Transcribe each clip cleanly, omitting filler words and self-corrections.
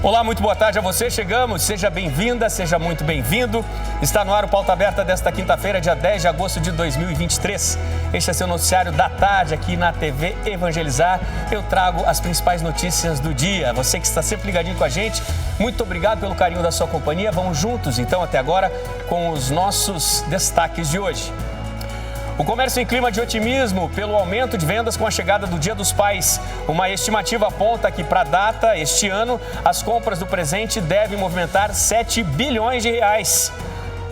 Olá, muito boa tarde a você. Chegamos, seja bem-vinda, seja muito bem-vindo. Está no ar o Pauta Aberta desta quinta-feira, dia 10 de agosto de 2023. Este é seu noticiário da tarde aqui na TV Evangelizar. Eu trago as principais notícias do dia. Você que está sempre ligadinho com a gente, muito obrigado pelo carinho da sua companhia. Vamos juntos, então, até agora com os nossos destaques de hoje. O comércio em clima de otimismo pelo aumento de vendas com a chegada do Dia dos Pais. Uma estimativa aponta que para a data, este ano, as compras do presente devem movimentar 7 bilhões de reais.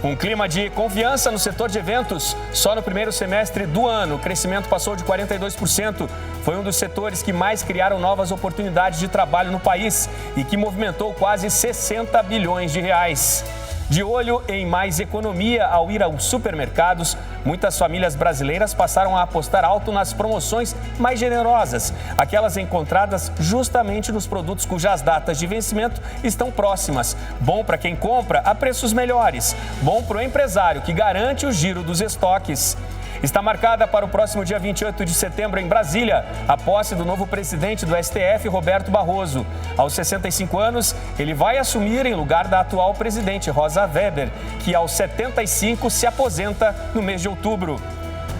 Um clima de confiança no setor de eventos. Só no primeiro semestre do ano, o crescimento passou de 42%. Foi um dos setores que mais criaram novas oportunidades de trabalho no país e que movimentou quase 60 bilhões de reais. De olho em mais economia ao ir aos supermercados, muitas famílias brasileiras passaram a apostar alto nas promoções mais generosas, aquelas encontradas justamente nos produtos cujas datas de vencimento estão próximas. Bom para quem compra a preços melhores, bom para o empresário que garante o giro dos estoques. Está marcada para o próximo dia 28 de setembro em Brasília, a posse do novo presidente do STF, Roberto Barroso. Aos 65 anos, ele vai assumir em lugar da atual presidente, Rosa Weber, que aos 75 se aposenta no mês de outubro.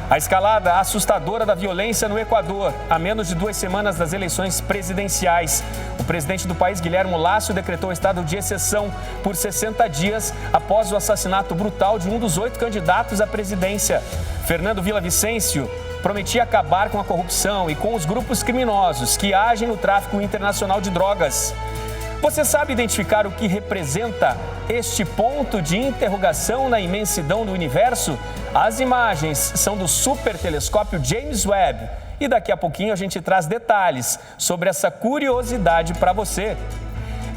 A escalada assustadora da violência no Equador, a menos de 2 semanas das eleições presidenciais. O presidente do país, Guilherme Lasso, decretou estado de exceção por 60 dias após o assassinato brutal de um dos 8 candidatos à presidência. Fernando Villavicencio prometia acabar com a corrupção e com os grupos criminosos que agem no tráfico internacional de drogas. Você sabe identificar o que representa este ponto de interrogação na imensidão do universo? As imagens são do supertelescópio James Webb e daqui a pouquinho a gente traz detalhes sobre essa curiosidade para você.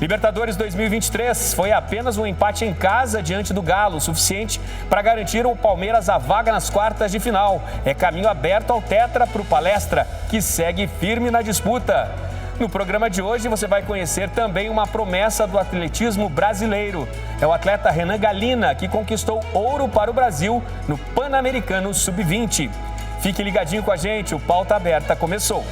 Libertadores 2023 foi apenas um empate em casa diante do Galo, o suficiente para garantir ao Palmeiras a vaga nas quartas de final. É caminho aberto ao Tetra para o Palestra, que segue firme na disputa. No programa de hoje você vai conhecer também uma promessa do atletismo brasileiro. É o atleta Renan Galina, que conquistou ouro para o Brasil no Pan-Americano Sub-20. Fique ligadinho com a gente, o Pauta Aberta começou.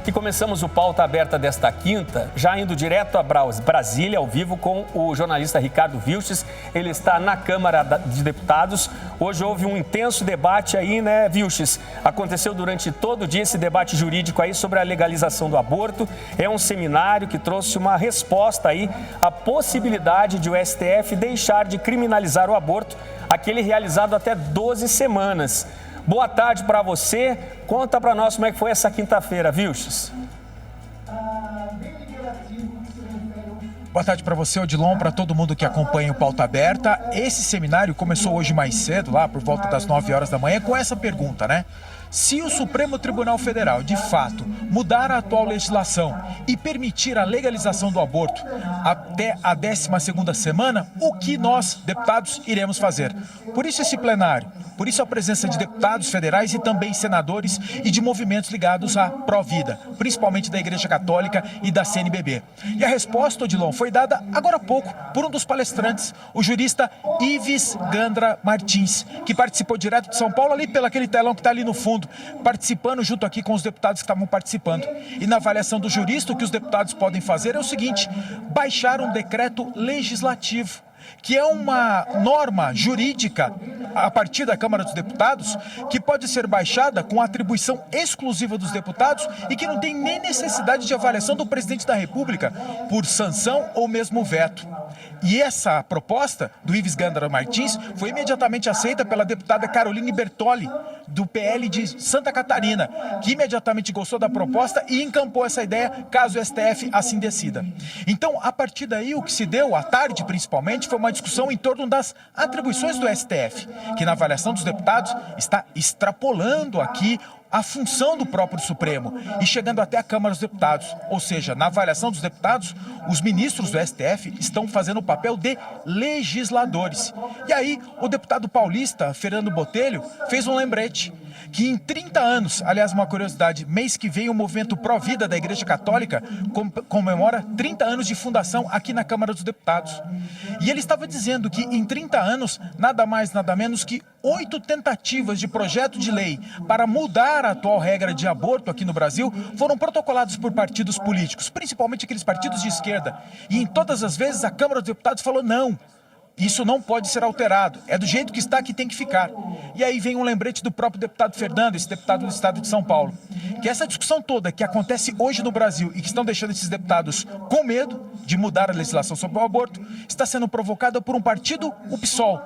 E começamos o Pauta Aberta desta quinta, já indo direto a Brasília, ao vivo, com o jornalista Ricardo Vilches. Ele está na Câmara de Deputados. Hoje houve um intenso debate aí, né, Vilches? Aconteceu durante todo o dia esse debate jurídico aí sobre a legalização do aborto. É um seminário que trouxe uma resposta aí à possibilidade de o STF deixar de criminalizar o aborto, aquele realizado até 12 semanas. Boa tarde para você. Conta para nós como é que foi essa quinta-feira, Vilches. Boa tarde para você, Odilon, para todo mundo que acompanha o Pauta Aberta. Esse seminário começou hoje mais cedo, lá por volta das 9 horas da manhã, com essa pergunta, né? Se o Supremo Tribunal Federal, de fato, mudar a atual legislação e permitir a legalização do aborto até a 12ª semana, o que nós, deputados, iremos fazer? Por isso esse plenário, por isso a presença de deputados federais e também senadores e de movimentos ligados à pró-vida, principalmente da Igreja Católica e da CNBB. E a resposta, Odilon, foi dada agora há pouco por um dos palestrantes, o jurista Ives Gandra Martins, que participou direto de São Paulo, ali pelo aquele telão que está ali no fundo, participando junto aqui com os deputados que estavam participando. E na avaliação do jurista, o que os deputados podem fazer é o seguinte: baixar um decreto legislativo, que é uma norma jurídica a partir da Câmara dos Deputados, que pode ser baixada com atribuição exclusiva dos deputados e que não tem nem necessidade de avaliação do presidente da República por sanção ou mesmo veto. E essa proposta do Ives Gandra Martins foi imediatamente aceita pela deputada Caroline Bertolli, do PL de Santa Catarina, que imediatamente gostou da proposta e encampou essa ideia caso o STF assim decida. Então, a partir daí, o que se deu, à tarde principalmente, foi uma discussão em torno das atribuições do STF, que na avaliação dos deputados está extrapolando aqui a função do próprio Supremo e chegando até a Câmara dos Deputados. Ou seja, na avaliação dos deputados, os ministros do STF estão fazendo o papel de legisladores. E aí, o deputado paulista, Fernando Botelho, fez um lembrete. que em 30 anos, aliás, uma curiosidade, mês que vem o movimento Pró-Vida da Igreja Católica comemora 30 anos de fundação aqui na Câmara dos Deputados. E ele estava dizendo que em 30 anos, nada mais, nada menos que 8 tentativas de projeto de lei para mudar a atual regra de aborto aqui no Brasil foram protocolados por partidos políticos, principalmente aqueles partidos de esquerda. E em todas as vezes a Câmara dos Deputados falou não. Isso não pode ser alterado. É do jeito que está que tem que ficar. E aí vem um lembrete do próprio deputado Fernando, esse deputado do estado de São Paulo, que essa discussão toda que acontece hoje no Brasil e que estão deixando esses deputados com medo de mudar a legislação sobre o aborto, está sendo provocada por um partido, o PSOL,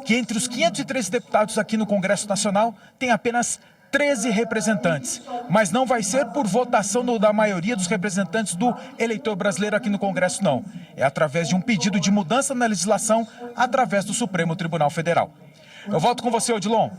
que entre os 513 deputados aqui no Congresso Nacional tem apenas 13 representantes, mas não vai ser por votação da maioria dos representantes do eleitor brasileiro aqui no Congresso, não. É através de um pedido de mudança na legislação através do Supremo Tribunal Federal. Eu volto com você, Odilon.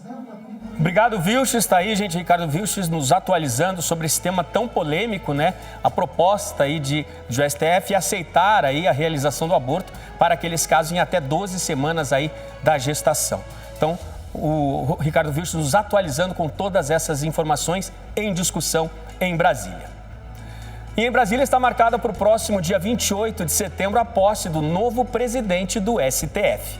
Obrigado, Vilches. Está aí, gente. Ricardo Vilches nos atualizando sobre esse tema tão polêmico, né? A proposta aí de STF aceitar aí a realização do aborto para aqueles casos em até 12 semanas aí da gestação. Então, o Ricardo Vilches nos atualizando com todas essas informações em discussão em Brasília. E em Brasília está marcada para o próximo dia 28 de setembro a posse do novo presidente do STF.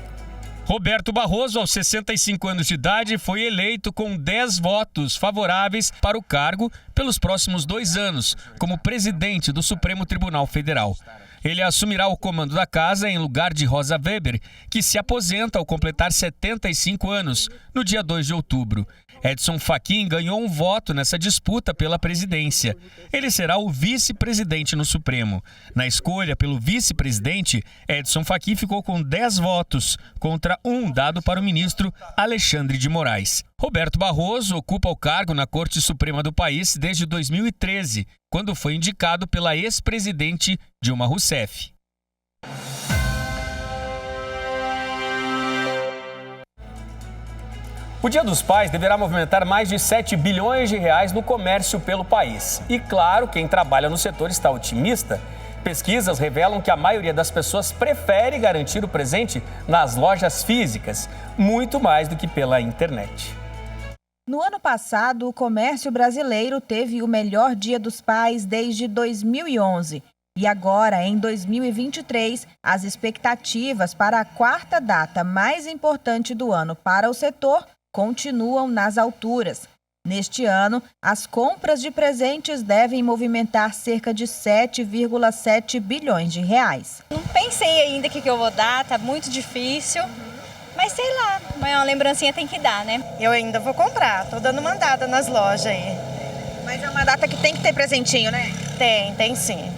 Roberto Barroso, aos 65 anos de idade, foi eleito com 10 votos favoráveis para o cargo pelos próximos 2 anos, como presidente do Supremo Tribunal Federal. Ele assumirá o comando da casa em lugar de Rosa Weber, que se aposenta ao completar 75 anos, no dia 2 de outubro. Edson Fachin ganhou um voto nessa disputa pela presidência. Ele será o vice-presidente no Supremo. Na escolha pelo vice-presidente, Edson Fachin ficou com 10 votos, contra 1 dado para o ministro Alexandre de Moraes. Roberto Barroso ocupa o cargo na Corte Suprema do país desde 2013, quando foi indicado pela ex-presidente Dilma Rousseff. O Dia dos Pais deverá movimentar mais de 7 bilhões de reais no comércio pelo país. E claro, quem trabalha no setor está otimista. Pesquisas revelam que a maioria das pessoas prefere garantir o presente nas lojas físicas, muito mais do que pela internet. No ano passado, o comércio brasileiro teve o melhor Dia dos Pais desde 2011. E agora, em 2023, as expectativas para a quarta data mais importante do ano para o setor continuam nas alturas. Neste ano, as compras de presentes devem movimentar cerca de 7,7 bilhões de reais. Não pensei ainda o que eu vou dar, tá muito difícil. Mas sei lá, uma lembrancinha tem que dar, né? Eu ainda vou comprar, tô dando uma andada nas lojas aí. Mas é uma data que tem que ter presentinho, né? Tem sim.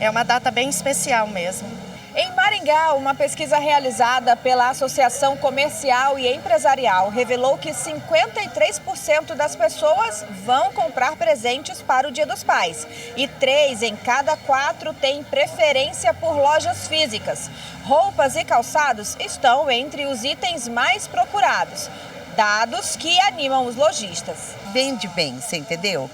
É uma data bem especial mesmo. Em Maringá, uma pesquisa realizada pela Associação Comercial e Empresarial revelou que 53% das pessoas vão comprar presentes para o Dia dos Pais. E 3 em cada 4 têm preferência por lojas físicas. Roupas e calçados estão entre os itens mais procurados. Dados que animam os lojistas. Vende bem, você entendeu?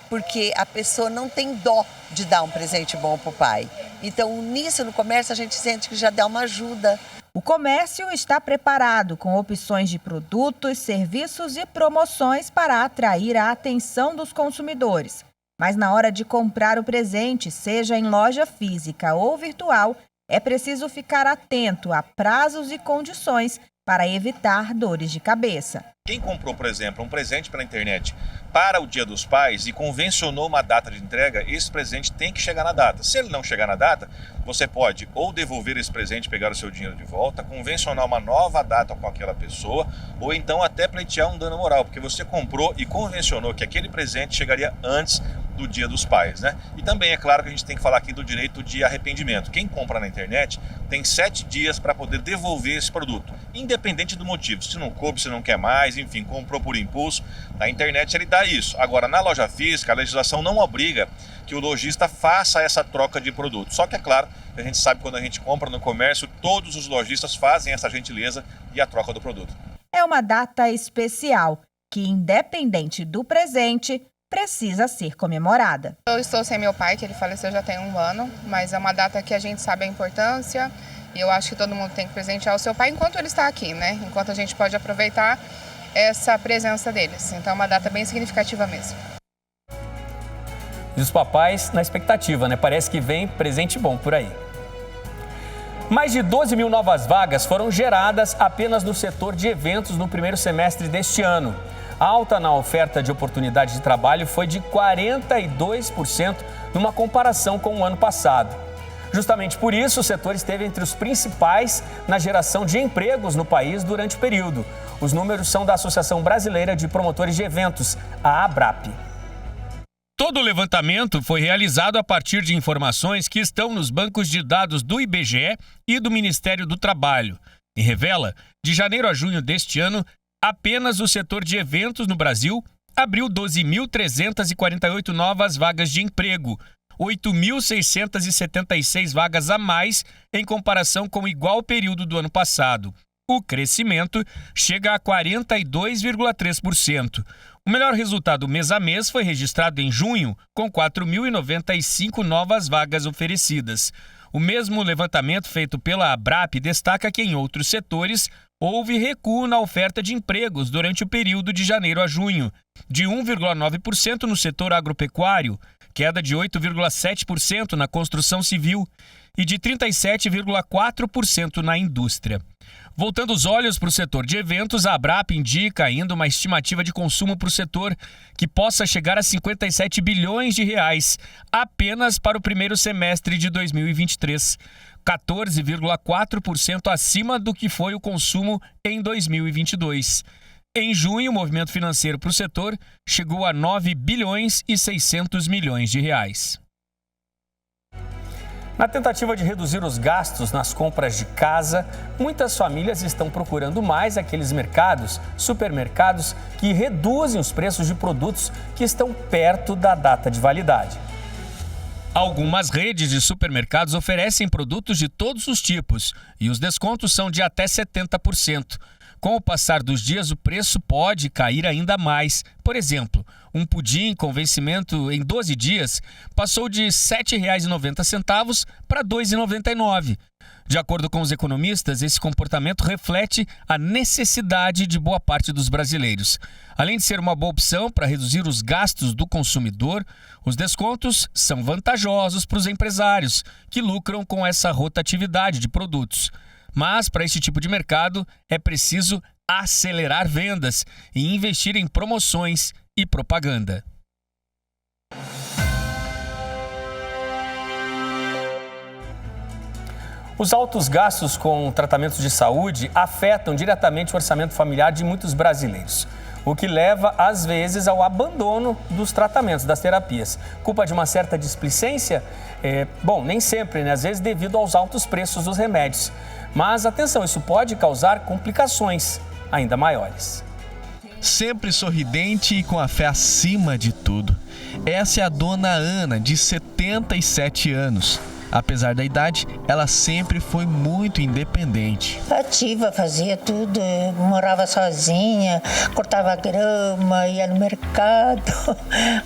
Porque a pessoa não tem dó de dar um presente bom para o pai. Então, nisso, no comércio, a gente sente que já dá uma ajuda. O comércio está preparado com opções de produtos, serviços e promoções para atrair a atenção dos consumidores. Mas na hora de comprar o presente, seja em loja física ou virtual, é preciso ficar atento a prazos e condições para evitar dores de cabeça. Quem comprou, por exemplo, um presente pela internet para o Dia dos Pais e convencionou uma data de entrega, esse presente tem que chegar na data. Se ele não chegar na data, você pode ou devolver esse presente, pegar o seu dinheiro de volta, convencionar uma nova data com aquela pessoa, ou então até pleitear um dano moral, porque você comprou e convencionou que aquele presente chegaria antes do Dia dos Pais, né? E também é claro que a gente tem que falar aqui do direito de arrependimento. Quem compra na internet tem 7 dias para poder devolver esse produto, independente do motivo. Se não coube, se não quer mais, enfim, comprou por impulso, na internet ele dá isso. Agora, na loja física, a legislação não obriga que o lojista faça essa troca de produto. Só que é claro, a gente sabe que quando a gente compra no comércio, todos os lojistas fazem essa gentileza e a troca do produto. É uma data especial que, independente do presente, precisa ser comemorada. Eu estou sem meu pai, que ele faleceu já tem 1 ano, mas é uma data que a gente sabe a importância e eu acho que todo mundo tem que presentear o seu pai enquanto ele está aqui, né? Enquanto a gente pode aproveitar essa presença deles. Então é uma data bem significativa mesmo. E os papais na expectativa, né? Parece que vem presente bom por aí. Mais de 12 mil novas vagas foram geradas apenas no setor de eventos no primeiro semestre deste ano. A alta na oferta de oportunidade de trabalho foi de 42% numa comparação com o ano passado. Justamente por isso, o setor esteve entre os principais na geração de empregos no país durante o período. Os números são da Associação Brasileira de Promotores de Eventos, a ABRAP. Todo o levantamento foi realizado a partir de informações que estão nos bancos de dados do IBGE e do Ministério do Trabalho. E revela, de janeiro a junho deste ano, apenas o setor de eventos no Brasil abriu 12.348 novas vagas de emprego, 8.676 vagas a mais em comparação com o igual período do ano passado. O crescimento chega a 42,3%. O melhor resultado mês a mês foi registrado em junho, com 4.095 novas vagas oferecidas. O mesmo levantamento feito pela ABRAP destaca que em outros setores houve recuo na oferta de empregos durante o período de janeiro a junho, de 1,9% no setor agropecuário, queda de 8,7% na construção civil e de 37,4% na indústria. Voltando os olhos para o setor de eventos, a ABRAP indica ainda uma estimativa de consumo para o setor que possa chegar a 57 bilhões de reais apenas para o primeiro semestre de 2023, 14,4% acima do que foi o consumo em 2022. Em junho, o movimento financeiro para o setor chegou a 9 bilhões e 600 milhões de reais. Na tentativa de reduzir os gastos nas compras de casa, muitas famílias estão procurando mais aqueles mercados, supermercados, que reduzem os preços de produtos que estão perto da data de validade. Algumas redes de supermercados oferecem produtos de todos os tipos e os descontos são de até 70%. Com o passar dos dias, o preço pode cair ainda mais. Por exemplo, um pudim com vencimento em 12 dias passou de R$ 7,90 para R$ 2,99. De acordo com os economistas, esse comportamento reflete a necessidade de boa parte dos brasileiros. Além de ser uma boa opção para reduzir os gastos do consumidor, os descontos são vantajosos para os empresários, que lucram com essa rotatividade de produtos. Mas, para esse tipo de mercado, é preciso acelerar vendas e investir em promoções e propaganda. Os altos gastos com tratamentos de saúde afetam diretamente o orçamento familiar de muitos brasileiros, o que leva, às vezes, ao abandono dos tratamentos, das terapias. Culpa de uma certa displicência? Nem sempre, né? Às vezes devido aos altos preços dos remédios. Mas, atenção, isso pode causar complicações ainda maiores. Sempre sorridente e com a fé acima de tudo. Essa é a dona Ana, de 77 anos. Apesar da idade, ela sempre foi muito independente. Ativa, fazia tudo, morava sozinha, cortava grama, ia no mercado,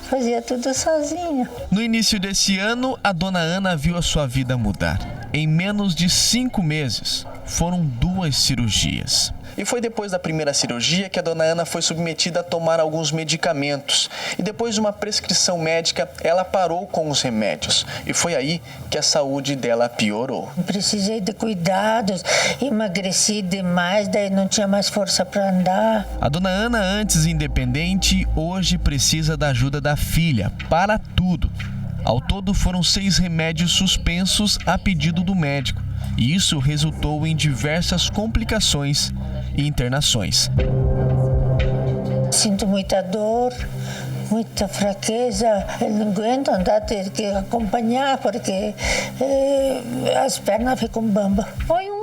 fazia tudo sozinha. No início desse ano, a dona Ana viu a sua vida mudar. Em menos de 5 meses, foram 2 cirurgias. E foi depois da primeira cirurgia que a dona Ana foi submetida a tomar alguns medicamentos. E depois de uma prescrição médica, ela parou com os remédios. E foi aí que a saúde dela piorou. Precisei de cuidados, emagreci demais, daí não tinha mais força para andar. A dona Ana, antes independente, hoje precisa da ajuda da filha para tudo. Ao todo, foram 6 remédios suspensos a pedido do médico. E isso resultou em diversas complicações e internações. Sinto muita dor, muita fraqueza. Eu não aguento andar, ter que acompanhar, porque as pernas ficam bambas. Foi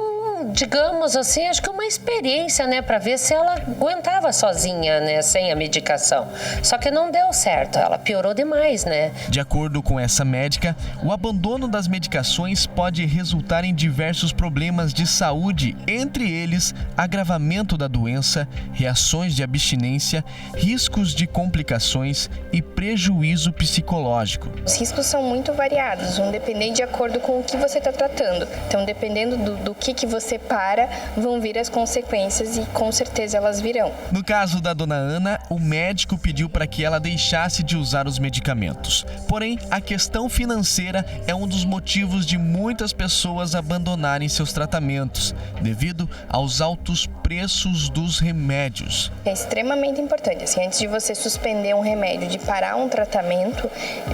digamos assim, acho que uma experiência, né, para ver se ela aguentava sozinha, né, sem a medicação. Só que não deu certo, ela piorou demais, né? De acordo com essa médica, o abandono das medicações pode resultar em diversos problemas de saúde, entre eles agravamento da doença, reações de abstinência, riscos de complicações e prejuízo psicológico. Os riscos são muito variados, vão depender de acordo com o que você está tratando. Então, dependendo do que você você para, vão vir as consequências e com certeza elas virão. No caso da dona Ana, o médico pediu para que ela deixasse de usar os medicamentos. Porém, a questão financeira é um dos motivos de muitas pessoas abandonarem seus tratamentos, devido aos altos preços dos remédios. É extremamente importante, assim, antes de você suspender um remédio, de parar um tratamento,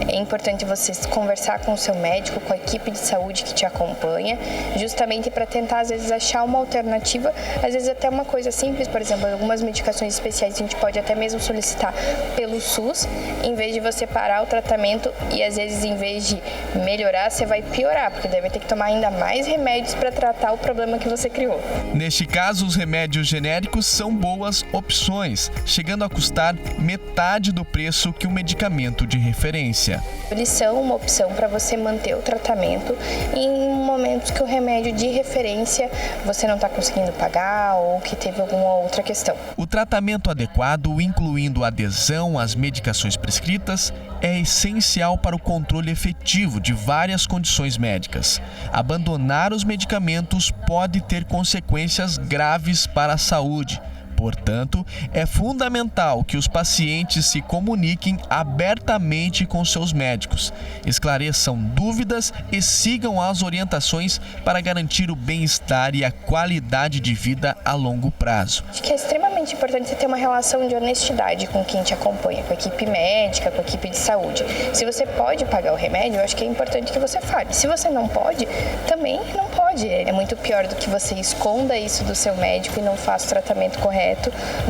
é importante você conversar com o seu médico, com a equipe de saúde que te acompanha, justamente para tentar, às vezes, achar uma alternativa, às vezes até uma coisa simples, por exemplo, algumas medicações especiais a gente pode até mesmo solicitar pelo SUS, em vez de você parar o tratamento e, às vezes, em vez de melhorar, você vai piorar, porque deve ter que tomar ainda mais remédios para tratar o problema que você criou. Neste caso, os remédios genéricos são boas opções, chegando a custar metade do preço que o medicamento de referência. Eles são uma opção para você manter o tratamento em momentos que o remédio de referência você não está conseguindo pagar ou que teve alguma outra questão. O tratamento adequado, incluindo adesão às medicações prescritas, é essencial para o controle efetivo de várias condições médicas. Abandonar os medicamentos pode ter consequências graves para a saúde. Portanto, é fundamental que os pacientes se comuniquem abertamente com seus médicos, esclareçam dúvidas e sigam as orientações para garantir o bem-estar e a qualidade de vida a longo prazo. Acho que é extremamente importante você ter uma relação de honestidade com quem te acompanha, com a equipe médica, com a equipe de saúde. Se você pode pagar o remédio, eu acho que é importante que você fale. Se você não pode, também não pode. É muito pior do que você esconda isso do seu médico e não faça o tratamento correto,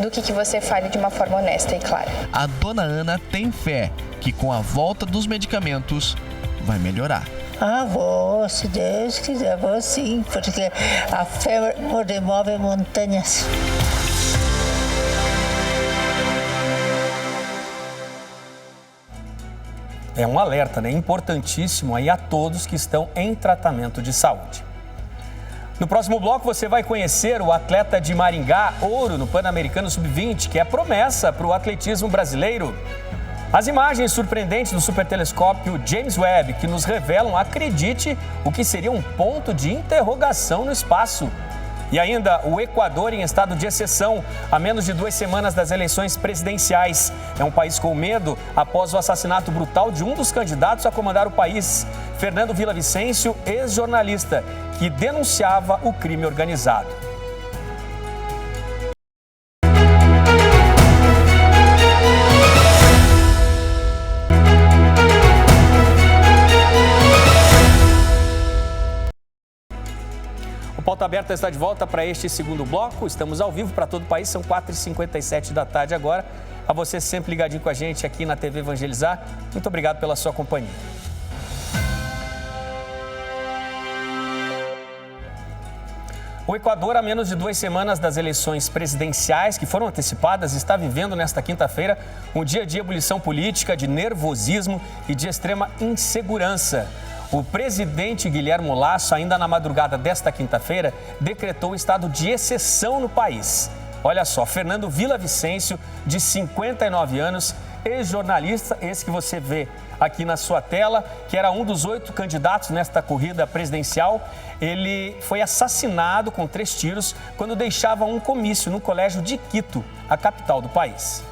do que você fale de uma forma honesta e clara. A dona Ana tem fé que com a volta dos medicamentos vai melhorar. Vou, se Deus quiser, vou sim, porque a fé remove montanhas. É um alerta, né? Importantíssimo aí a todos que estão em tratamento de saúde. No próximo bloco você vai conhecer o atleta de Maringá, ouro no Pan-Americano Sub-20, que é promessa para o atletismo brasileiro. As imagens surpreendentes do supertelescópio James Webb, que nos revelam, acredite, o que seria um ponto de interrogação no espaço. E ainda o Equador em estado de exceção, a menos de 2 semanas das eleições presidenciais. É um país com medo após o assassinato brutal de um dos candidatos a comandar o país, Fernando Villavicencio, ex-jornalista, que denunciava o crime organizado. O Pauta Aberta está de volta para este segundo bloco. Estamos ao vivo para todo o país, são 4h57 da tarde agora. A você sempre ligadinho com a gente aqui na TV Evangelizar. Muito obrigado pela sua companhia. O Equador, a menos de 2 semanas das eleições presidenciais que foram antecipadas, está vivendo nesta quinta-feira um dia de ebulição política, de nervosismo e de extrema insegurança. O presidente Guilherme Lasso, ainda na madrugada desta quinta-feira, decretou estado de exceção no país. Olha só, Fernando Villavicencio, de 59 anos, ex-jornalista, esse que você vê aqui na sua tela, que era um dos 8 candidatos nesta corrida presidencial, ele foi assassinado com 3 tiros quando deixava um comício no colégio de Quito, a capital do país.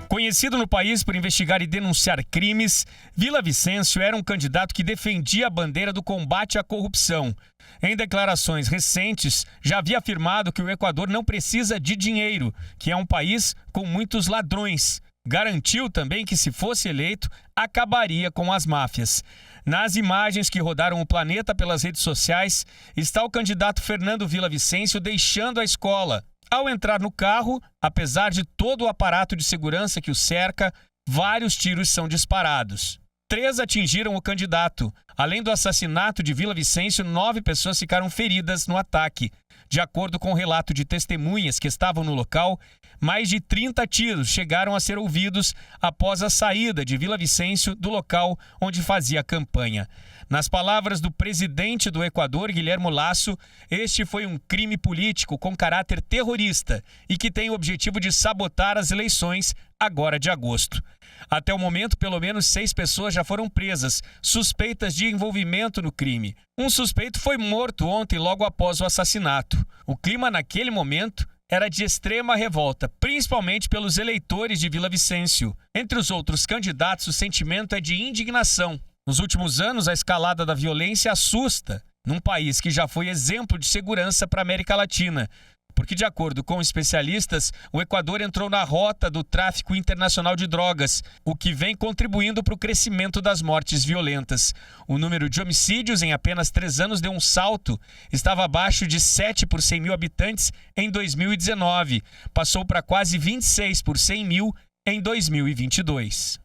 Conhecido no país por investigar e denunciar crimes, Villavicencio era um candidato que defendia a bandeira do combate à corrupção. Em declarações recentes, já havia afirmado que o Equador não precisa de dinheiro, que é um país com muitos ladrões. Garantiu também que, se fosse eleito, acabaria com as máfias. Nas imagens que rodaram o planeta pelas redes sociais, está o candidato Fernando Villavicencio deixando a escola. Ao entrar no carro, apesar de todo o aparato de segurança que o cerca, vários tiros são disparados. 3 atingiram o candidato. Além do assassinato de Villavicencio, 9 pessoas ficaram feridas no ataque. De acordo com o relato de testemunhas que estavam no local, mais de 30 tiros chegaram a ser ouvidos após a saída de Vila Vicêncio do local onde fazia campanha. Nas palavras do presidente do Equador, Guilherme Lasso, este foi um crime político com caráter terrorista e que tem o objetivo de sabotar as eleições agora de agosto. Até o momento, pelo menos 6 pessoas já foram presas, suspeitas de envolvimento no crime. Um suspeito foi morto ontem logo após o assassinato. O clima naquele momento era de extrema revolta, principalmente pelos eleitores de Vila Vicêncio. Entre os outros candidatos, o sentimento é de indignação. Nos últimos anos, a escalada da violência assusta, num país que já foi exemplo de segurança para a América Latina. Porque, de acordo com especialistas, o Equador entrou na rota do tráfico internacional de drogas, o que vem contribuindo para o crescimento das mortes violentas. O número de homicídios em apenas 3 anos deu um salto. Estava abaixo de 7 por 100 mil habitantes em 2019. Passou para quase 26 por 100 mil em 2022.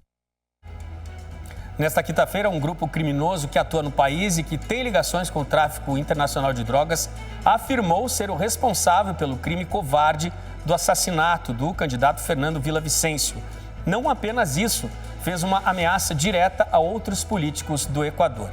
Nesta quinta-feira, um grupo criminoso que atua no país e que tem ligações com o tráfico internacional de drogas afirmou ser o responsável pelo crime covarde do assassinato do candidato Fernando Villavicencio. Não apenas isso, fez uma ameaça direta a outros políticos do Equador.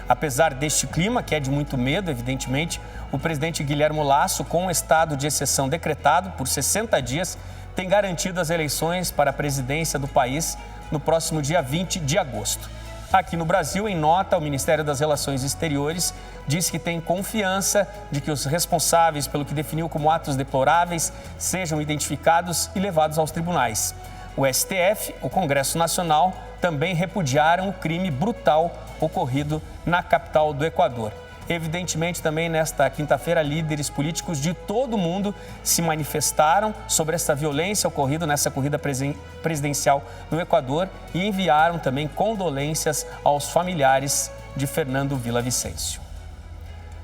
Apesar deste clima, que é de muito medo, evidentemente, o presidente Guilherme Lasso, com um estado de exceção decretado por 60 dias, tem garantido as eleições para a presidência do país no próximo dia 20 de agosto. Aqui no Brasil, em nota, o Ministério das Relações Exteriores disse que tem confiança de que os responsáveis pelo que definiu como atos deploráveis sejam identificados e levados aos tribunais. O STF, o Congresso Nacional, também repudiaram o crime brutal ocorrido na capital do Equador. Evidentemente, também nesta quinta-feira, líderes políticos de todo o mundo se manifestaram sobre essa violência ocorrida nessa corrida presidencial no Equador e enviaram também condolências aos familiares de Fernando Villavicencio.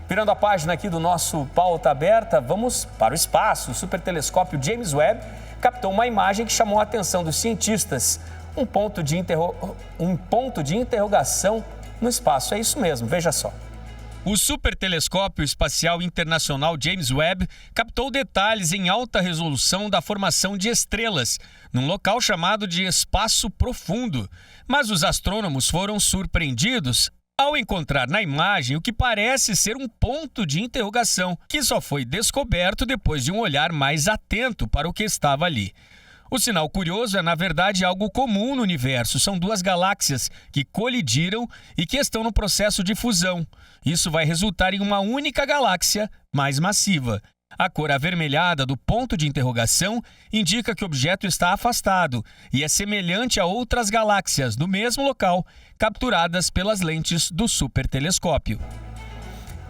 Virando a página aqui do nosso Pauta Aberta, vamos para o espaço. O supertelescópio James Webb captou uma imagem que chamou a atenção dos cientistas. Um ponto de interrogação no espaço. É isso mesmo, veja só. O Supertelescópio Espacial Internacional James Webb captou detalhes em alta resolução da formação de estrelas, num local chamado de Espaço Profundo. Mas os astrônomos foram surpreendidos ao encontrar na imagem o que parece ser um ponto de interrogação, que só foi descoberto depois de um olhar mais atento para o que estava ali. O sinal curioso é, na verdade, algo comum no universo. São 2 galáxias que colidiram e que estão no processo de fusão. Isso vai resultar em uma única galáxia mais massiva. A cor avermelhada do ponto de interrogação indica que o objeto está afastado e é semelhante a outras galáxias do mesmo local, capturadas pelas lentes do supertelescópio.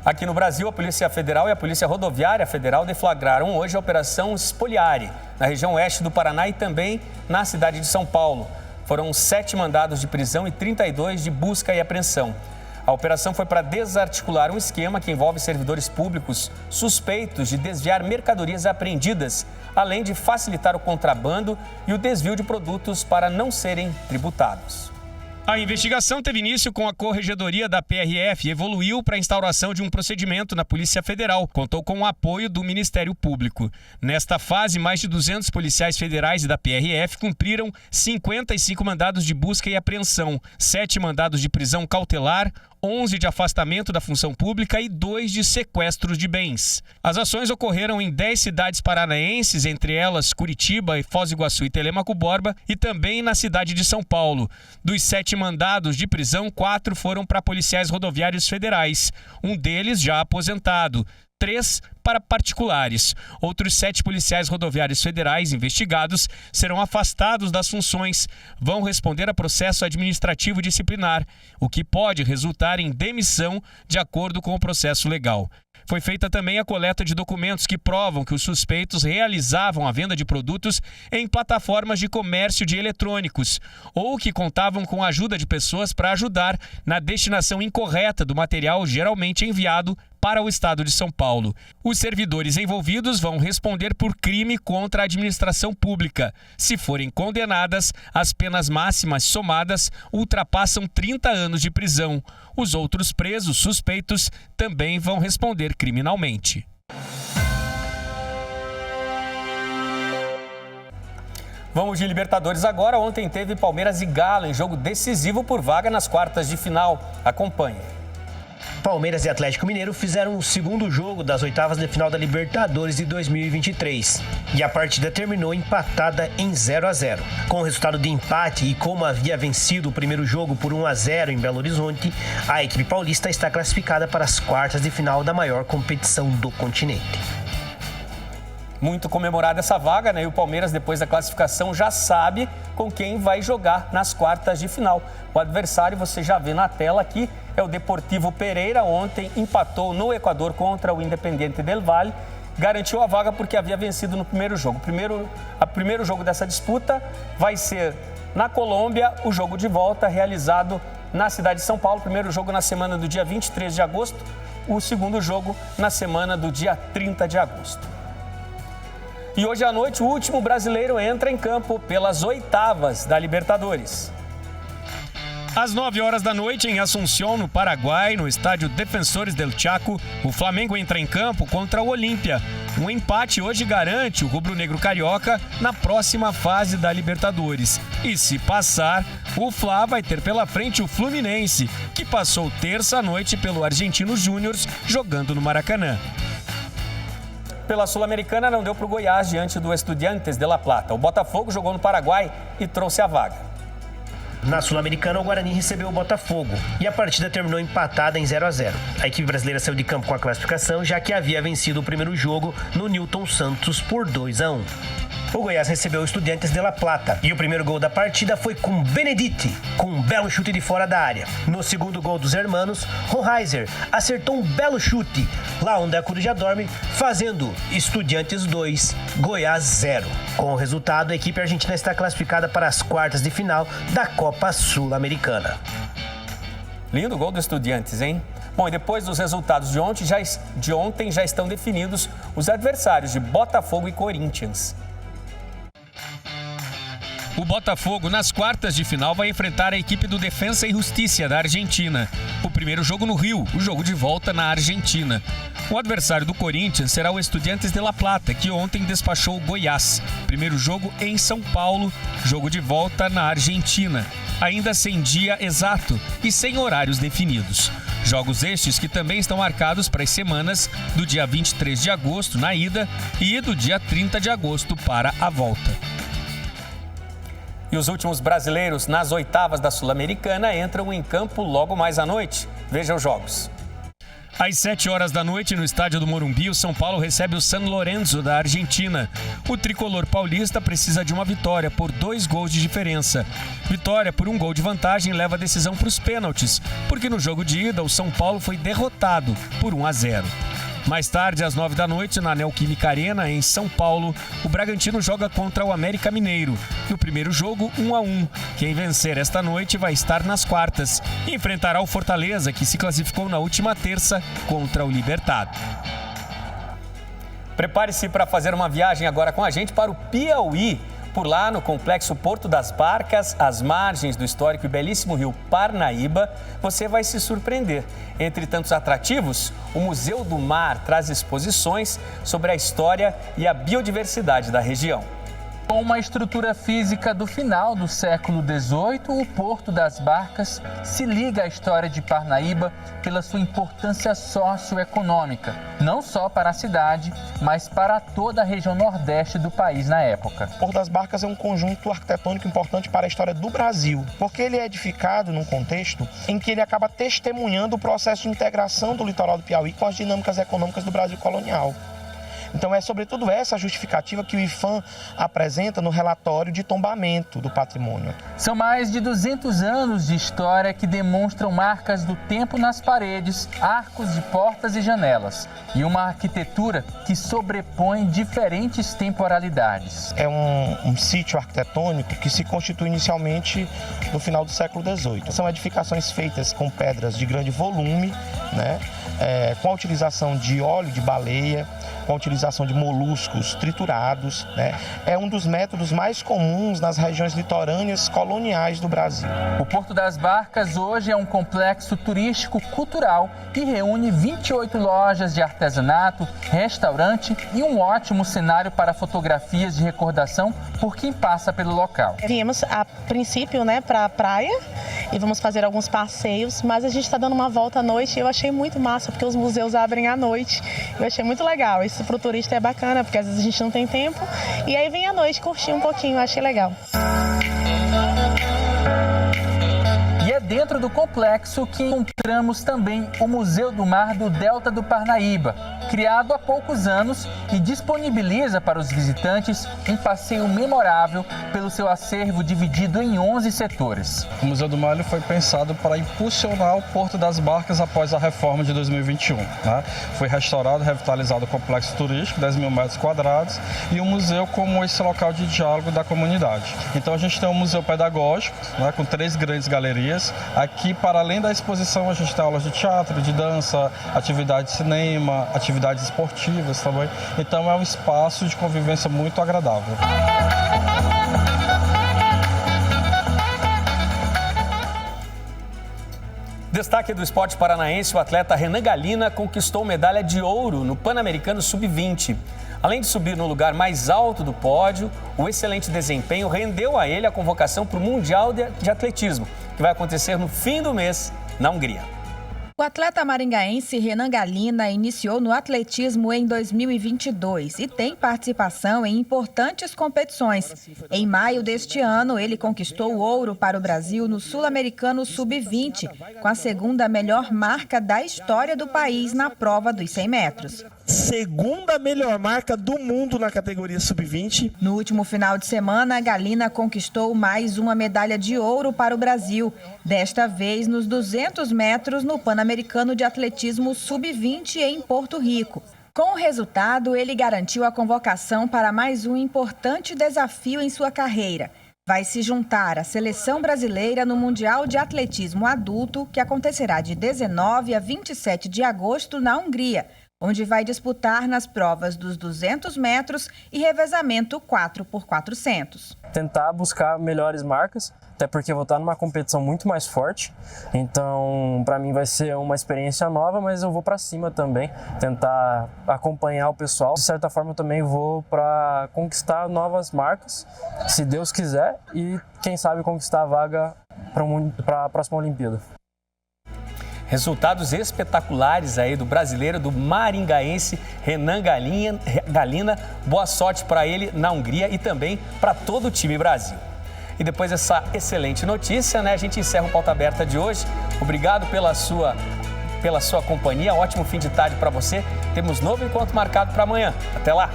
Aqui no Brasil, a Polícia Federal e a Polícia Rodoviária Federal deflagraram hoje a Operação Spoliare, na região oeste do Paraná e também na cidade de São Paulo. Foram 7 mandados de prisão e 32 de busca e apreensão. A operação foi para desarticular um esquema que envolve servidores públicos suspeitos de desviar mercadorias apreendidas, além de facilitar o contrabando e o desvio de produtos para não serem tributados. A investigação teve início com a Corregedoria da PRF e evoluiu para a instauração de um procedimento na Polícia Federal. Contou com o apoio do Ministério Público. Nesta fase, mais de 200 policiais federais e da PRF cumpriram 55 mandados de busca e apreensão, 7 mandados de prisão cautelar, 11 de afastamento da função pública e 2 de sequestro de bens. As ações ocorreram em 10 cidades paranaenses, entre elas Curitiba, Foz do Iguaçu e Telêmaco Borba, e também na cidade de São Paulo. Dos 7 mandados de prisão, 4 foram para policiais rodoviários federais, um deles já aposentado. 3 para particulares. Outros 7 policiais rodoviários federais investigados serão afastados das funções. Vão responder a processo administrativo disciplinar, o que pode resultar em demissão de acordo com o processo legal. Foi feita também a coleta de documentos que provam que os suspeitos realizavam a venda de produtos em plataformas de comércio de eletrônicos ou que contavam com a ajuda de pessoas para ajudar na destinação incorreta do material geralmente enviado para o estado de São Paulo. Os servidores envolvidos vão responder por crime contra a administração pública. Se forem condenadas, as penas máximas somadas ultrapassam 30 anos de prisão. Os outros presos suspeitos também vão responder criminalmente. Vamos de Libertadores agora. Ontem teve Palmeiras e Galo em jogo decisivo por vaga nas quartas de final. Acompanhe. Palmeiras e Atlético Mineiro fizeram o segundo jogo das oitavas de final da Libertadores de 2023. E a partida terminou empatada em 0-0. Com o resultado de empate e como havia vencido o primeiro jogo por 1-0 em Belo Horizonte, a equipe paulista está classificada para as quartas de final da maior competição do continente. Muito comemorada essa vaga, né? E o Palmeiras, depois da classificação, já sabe com quem vai jogar nas quartas de final. O adversário, você já vê na tela aqui, é o Deportivo Pereira. Ontem empatou no Equador contra o Independiente del Valle. Garantiu a vaga porque havia vencido no primeiro jogo. O primeiro jogo dessa disputa vai ser na Colômbia, o jogo de volta realizado na cidade de São Paulo. Primeiro jogo na semana do dia 23 de agosto, o segundo jogo na semana do dia 30 de agosto. E hoje à noite, o último brasileiro entra em campo pelas oitavas da Libertadores. Às 9 horas da noite, em Asunción, no Paraguai, no estádio Defensores del Chaco, o Flamengo entra em campo contra o Olímpia. Um empate hoje garante o rubro-negro carioca na próxima fase da Libertadores. E se passar, o Fla vai ter pela frente o Fluminense, que passou terça-noite pelo Argentinos Júniors, jogando no Maracanã. Pela Sul-Americana não deu para o Goiás diante do Estudiantes de La Plata. O Botafogo jogou no Paraguai e trouxe a vaga. Na Sul-Americana, o Guarani recebeu o Botafogo e a partida terminou empatada em 0-0. A equipe brasileira saiu de campo com a classificação, já que havia vencido o primeiro jogo no Newton Santos por 2-1. O Goiás recebeu o Estudiantes de La Plata e o primeiro gol da partida foi com Benedetti, com um belo chute de fora da área. No segundo gol dos hermanos, Rohaiser acertou um belo chute lá onde a coruja dorme, fazendo Estudiantes 2, Goiás 0. Com o resultado, a equipe argentina está classificada para as quartas de final da Copa Sul-Americana. Lindo gol do Estudiantes, hein? Bom, e depois dos resultados de ontem já estão definidos os adversários de Botafogo e Corinthians. O Botafogo, nas quartas de final, vai enfrentar a equipe do Defensa e Justicia, da Argentina. O primeiro jogo no Rio, o jogo de volta na Argentina. O adversário do Corinthians será o Estudiantes de La Plata, que ontem despachou o Goiás. Primeiro jogo em São Paulo, jogo de volta na Argentina. Ainda sem dia exato e sem horários definidos. Jogos estes que também estão marcados para as semanas do dia 23 de agosto na ida e do dia 30 de agosto para a volta. E os últimos brasileiros nas oitavas da Sul-Americana entram em campo logo mais à noite. Veja os jogos. Às 7 horas da noite, no estádio do Morumbi, o São Paulo recebe o San Lorenzo, da Argentina. O tricolor paulista precisa de uma vitória por 2 gols de diferença. Vitória por 1 gol de vantagem leva a decisão para os pênaltis, porque no jogo de ida o São Paulo foi derrotado por 1-0. Mais tarde, às 9 da noite, na Neoquímica Arena, em São Paulo, o Bragantino joga contra o América Mineiro. No primeiro jogo, 1-1. Quem vencer esta noite vai estar nas quartas e enfrentará o Fortaleza, que se classificou na última terça contra o Libertad. Prepare-se para fazer uma viagem agora com a gente para o Piauí. Por lá, no Complexo Porto das Barcas, às margens do histórico e belíssimo rio Parnaíba, você vai se surpreender. Entre tantos atrativos, o Museu do Mar traz exposições sobre a história e a biodiversidade da região. Com uma estrutura física do final do século XVIII, o Porto das Barcas se liga à história de Parnaíba pela sua importância socioeconômica, não só para a cidade, mas para toda a região nordeste do país na época. O Porto das Barcas é um conjunto arquitetônico importante para a história do Brasil, porque ele é edificado num contexto em que ele acaba testemunhando o processo de integração do litoral do Piauí com as dinâmicas econômicas do Brasil colonial. Então é sobretudo essa justificativa que o IPHAN apresenta no relatório de tombamento do patrimônio. São mais de 200 anos de história que demonstram marcas do tempo nas paredes, arcos de portas e janelas e uma arquitetura que sobrepõe diferentes temporalidades. É um sítio arquitetônico que se constitui inicialmente no final do século XVIII. São edificações feitas com pedras de grande volume, com a utilização de óleo de baleia, com a utilização de moluscos triturados, né? É um dos métodos mais comuns nas regiões litorâneas coloniais do Brasil. O Porto das Barcas hoje é um complexo turístico cultural que reúne 28 lojas de artesanato, restaurante e um ótimo cenário para fotografias de recordação por quem passa pelo local. Viemos a princípio, né, para a praia e vamos fazer alguns passeios, mas a gente está dando uma volta à noite e eu achei muito massa porque os museus abrem à noite. Eu achei muito legal. Isso para o turista é bacana porque às vezes a gente não tem tempo e aí vem à noite curtir um pouquinho, eu achei legal. E é dentro do complexo que encontramos também o Museu do Mar do Delta do Parnaíba, criado há poucos anos e disponibiliza para os visitantes um passeio memorável pelo seu acervo dividido em 11 setores. O Museu do Mar foi pensado para impulsionar o Porto das Barcas após a reforma de 2021. Né? Foi restaurado e revitalizado o complexo turístico, 10 mil metros quadrados, e o museu como esse local de diálogo da comunidade. Então a gente tem um museu pedagógico, né, com 3 grandes galerias. Aqui, para além da exposição, a gente tem aulas de teatro, de dança, atividade de cinema, atividades esportivas também. Então é um espaço de convivência muito agradável. Destaque do esporte paranaense, o atleta Renan Galina conquistou medalha de ouro no Pan-Americano Sub-20. Além de subir no lugar mais alto do pódio, o excelente desempenho rendeu a ele a convocação para o Mundial de Atletismo, que vai acontecer no fim do mês, na Hungria. O atleta maringaense Renan Galina iniciou no atletismo em 2022 e tem participação em importantes competições. Em maio deste ano, ele conquistou o ouro para o Brasil no Sul-Americano Sub-20, com a segunda melhor marca da história do país na prova dos 100 metros. Segunda melhor marca do mundo na categoria Sub-20. No último final de semana, Galina conquistou mais uma medalha de ouro para o Brasil, desta vez nos 200 metros no Pan-Americano de Atletismo Sub-20 em Porto Rico. Com o resultado, ele garantiu a convocação para mais um importante desafio em sua carreira. Vai se juntar à seleção brasileira no Mundial de Atletismo Adulto, que acontecerá de 19 a 27 de agosto na Hungria, onde vai disputar nas provas dos 200 metros e revezamento 4x400. Tentar buscar melhores marcas, até porque eu vou estar numa competição muito mais forte. Então, para mim vai ser uma experiência nova, mas eu vou para cima também, tentar acompanhar o pessoal. De certa forma, eu também vou para conquistar novas marcas, se Deus quiser, e quem sabe conquistar a vaga para a próxima Olimpíada. Resultados espetaculares aí do brasileiro, do maringaense Renan Galina. Boa sorte para ele na Hungria e também para todo o time Brasil. E depois dessa excelente notícia, né, a gente encerra o Pauta Aberta de hoje. Obrigado pela sua companhia. Ótimo fim de tarde para você. Temos novo encontro marcado para amanhã. Até lá!